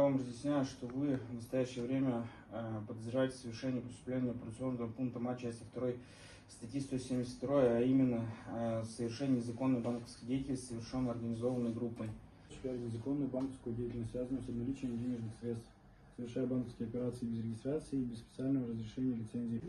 вам разъясняю, что вы в настоящее время подозреваете совершение преступления операционного пункта А части 2 статьи 172, а именно совершение незаконной банковской деятельности, совершенной организованной группой. Незаконную банковскую деятельность, связанную с обналичиванием денежных средств, совершая банковские операции без регистрации и без специального разрешения лицензии.